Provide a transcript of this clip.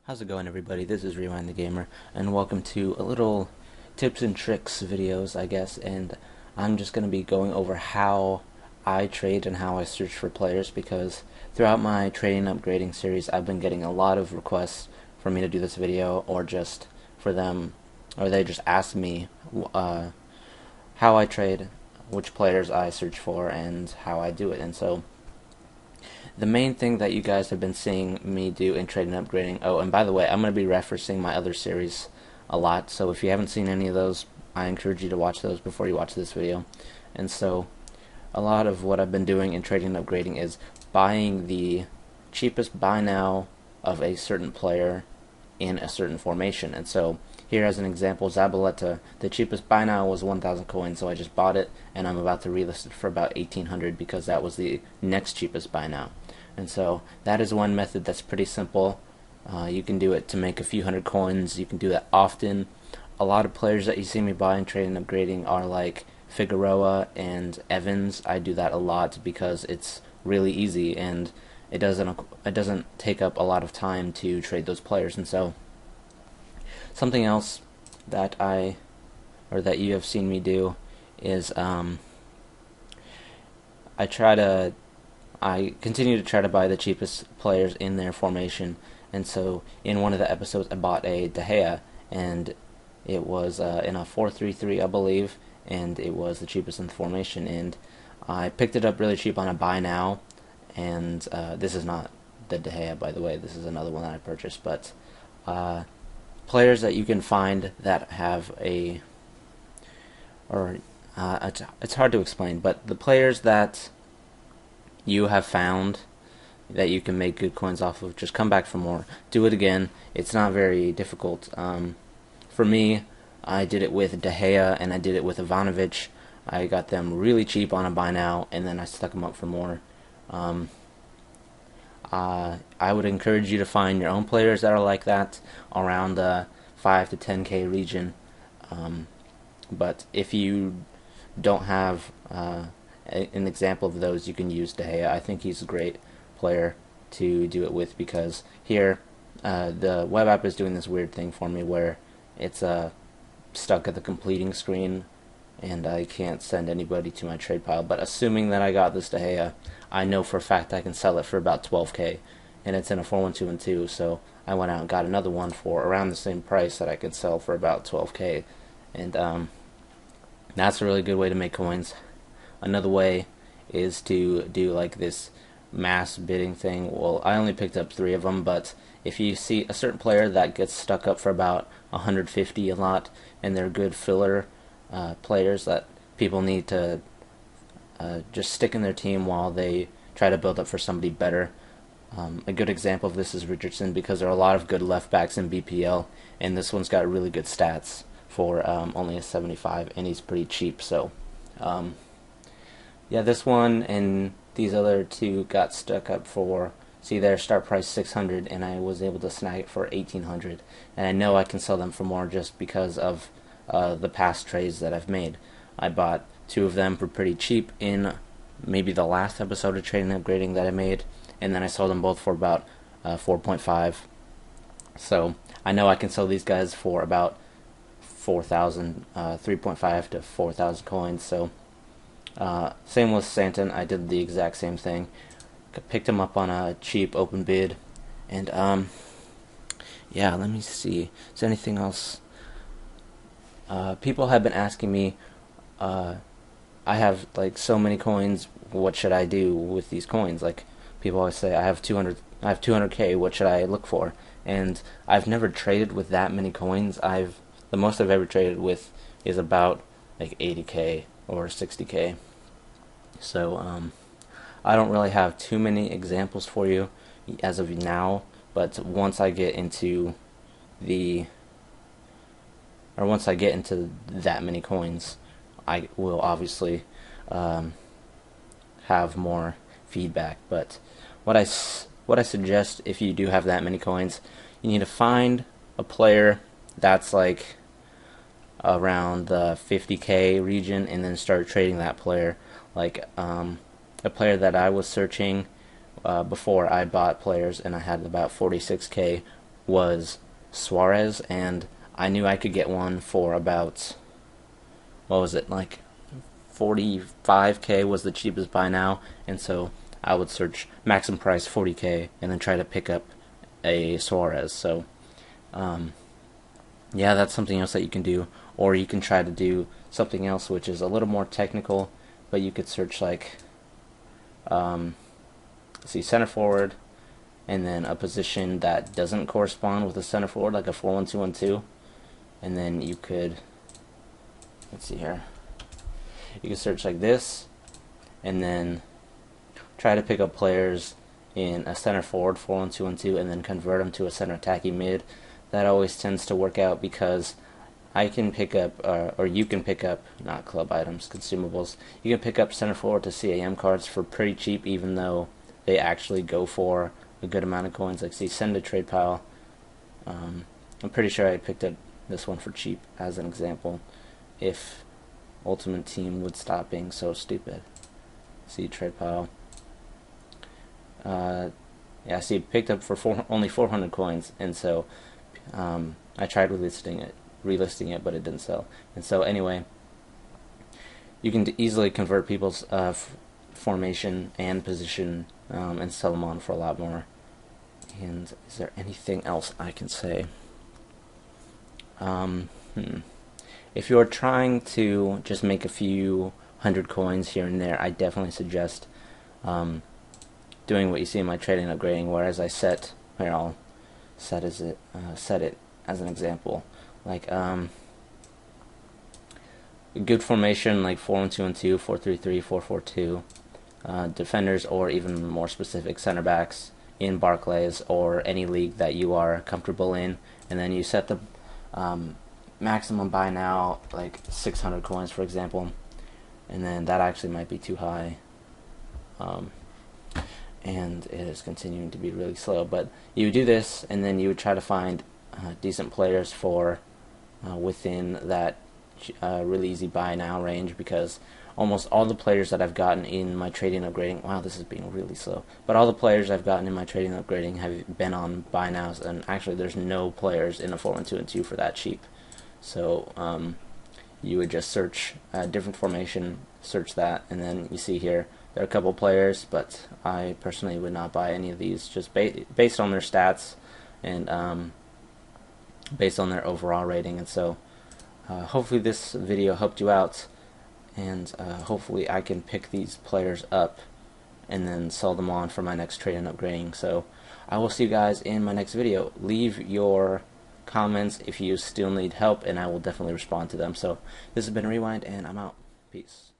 How's it going, everybody? This is RewindTheGamer, and welcome to a little tips and tricks videos, I guess, and I'm just going to be going over how I trade and how I search for players, because throughout my trading and upgrading series I've been getting a lot of requests for me to do this video, or just for them, or they just ask me how I trade, which players I search for, and how I do it. And so the main thing that you guys have been seeing me do in trading and upgrading. Oh, and by the way, I'm going to be referencing my other series a lot, so if you haven't seen any of those, I encourage you to watch those before you watch this video. And so a lot of what I've been doing in trading and upgrading is buying the cheapest buy now of a certain player in a certain formation. And so here, as an example, Zabaleta, the cheapest buy now was 1,000 coins, so I just bought it, and I'm about to relist it for about 1,800 because that was the next cheapest buy now. And so that is one method that's pretty simple. You can do it to make a few hundred coins. You can do that often. A lot of players that you see me buy in trading and upgrading are like Figueroa and Evans. I do that a lot because it's really easy and it doesn't take up a lot of time to trade those players. And so something else that that you have seen me do is I continue to try to buy the cheapest players in their formation. And so in one of the episodes I bought a De Gea, and it was in a 4-3-3, I believe, and it was the cheapest in the formation, and I picked it up really cheap on a buy now. And this is not the De Gea, by the way, this is another one that I purchased. But players that you can find that have it's hard to explain, but the players that you have found that you can make good coins off of, just come back for more. Do it again. It's not very difficult. For me, I did it with De Gea and I did it with Ivanovic. I got them really cheap on a buy now, and then I stuck them up for more. I would encourage you to find your own players that are like that around the 5 to 10k region. But if you don't have an example of those, you can use De Gea. I think he's a great player to do it with, because here the web app is doing this weird thing for me where it's stuck at the completing screen and I can't send anybody to my trade pile. But assuming that I got this De Gea, I know for a fact I can sell it for about 12k, and it's in a 4-1-2-2, so I went out and got another one for around the same price that I could sell for about 12k, and that's a really good way to make coins. Another way is to do like this mass bidding thing. Well, I only picked up 3 of them, but if you see a certain player that gets stuck up for about 150 a lot, and they're good filler players that people need to just stick in their team while they try to build up for somebody better. A good example of this is Richardson, because there are a lot of good left backs in BPL, and this one's got really good stats for only a 75, and he's pretty cheap. So yeah, this one and these other 2 got stuck up for, see their start price 600, and I was able to snag it for 1,800, and I know I can sell them for more just because of the past trades that I've made. I bought 2 of them for pretty cheap in maybe the last episode of trading and upgrading that I made, and then I sold them both for about 4.5. So I know I can sell these guys for about 4,000, 3.5 to 4,000 coins. So same with Santon, I did the exact same thing. Picked him up on a cheap open bid, and yeah, let me see. Is there anything else? People have been asking me, I have like so many coins, what should I do with these coins? Like, people always say I have 200k, what should I look for? And I've never traded with that many coins. The most I've ever traded with is about like 80k or 60k. So I don't really have too many examples for you as of now, but once I get into that many coins, I will obviously have more feedback. But what I suggest, if you do have that many coins, you need to find a player that's like around the 50k region, and then start trading that player. Like a player that I was searching before I bought players, and I had about 46k was Suarez, and I knew I could get one for about, what was it, like 45k was the cheapest buy now, and so I would search maximum price 40k and then try to pick up a Suarez. So yeah, that's something else that you can do, or you can try to do something else which is a little more technical, but you could search like see center forward and then a position that doesn't correspond with a center forward, like a 4-1-2-1-2, and then you could, let's see here, you can search like this and then try to pick up players in a center forward 4-1-2-1-2 and then convert them to a center attacking mid. That always tends to work out because I can pick up, or you can pick up, not club items, consumables, you can pick up center forward to CAM cards for pretty cheap, even though they actually go for a good amount of coins. Like, see, send to trade pile. I'm pretty sure I picked up this one for cheap as an example, if Ultimate Team would stop being so stupid. See, trade pile. Yeah, see, picked up for only 400 coins, and so I tried relisting it, but it didn't sell. And so anyway, you can easily convert people's formation and position and sell them on for a lot more. And is there anything else I can say? If you're trying to just make a few hundred coins here and there, I definitely suggest doing what you see in my trading and upgrading, where as I set, here I'll set it as an example, like good formation like 4-1-2-1-2, 4-3-3, 4-4-2, defenders, or even more specific, center backs in Barclays or any league that you are comfortable in, and then you set the maximum buy now like 600 coins, for example, and then that actually might be too high, and it is continuing to be really slow. But you would do this, and then you would try to find decent players for within that really easy buy now range, because almost all the players that I've gotten in my trading upgrading, wow, this is being really slow, but all the players I've gotten in my trading upgrading have been on buy nows, and actually there's no players in a 4-1-2-2 for that cheap. So you would just search a different formation, search that, and then you see here there are a couple players, but I personally would not buy any of these, just based on their stats and based on their overall rating. And so hopefully this video helped you out, and hopefully I can pick these players up and then sell them on for my next trade and upgrading. So I will see you guys in my next video. Leave your comments if you still need help, and I will definitely respond to them. So this has been Rewind, and I'm out. Peace.